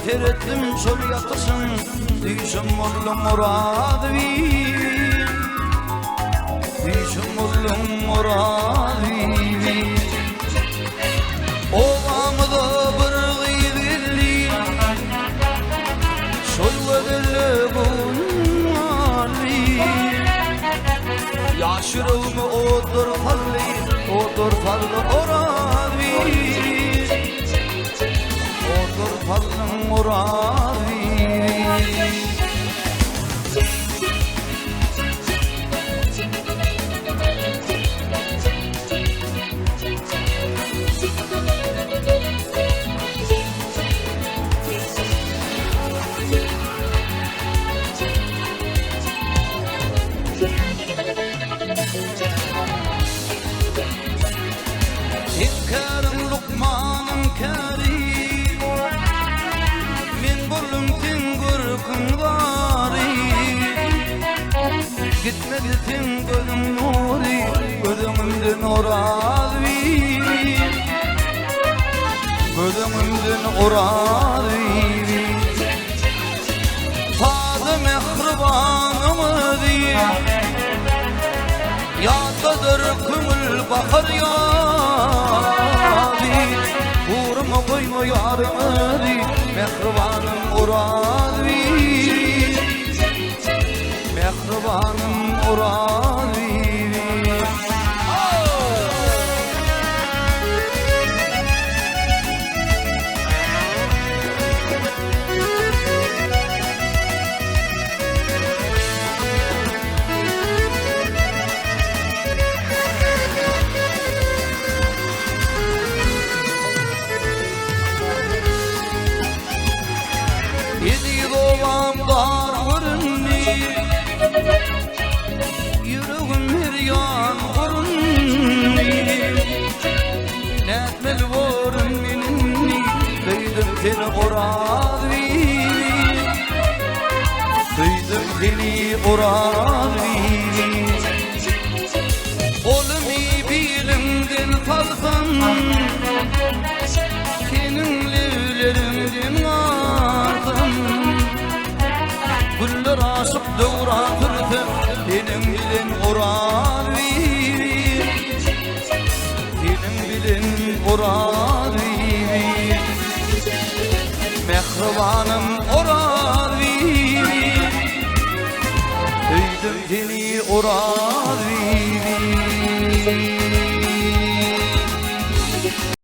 terettim şol yakışın Dişim oğlum muradı Dişim oğlum muradı Ovamda bir gıybilli Şol vedeli bunali Yaşırılma odur falli oravi Odur fallin oravi Hikârım Lukman'ım kârim Min bullum tingur kundari Gitme gittin gözüm nuri Gözümümden oravi Gözümümden oravi Tadı mehribanımı diye Yadadır kümül bakar yâri Uğruma koyma yarımı di Mehribanım uravi Mehribanım uravi Dar vurunni Yüreğim her yan vurunni Netmel vurun minni Duydum seni oravi Duydum seni oravi Olumi bilimden kalsam Senin levlerimden ağzım Güller aşıp doğra kırdı Benim bilin oravi Benim bilin oravi Mehribanım oravi Duydum seni oravi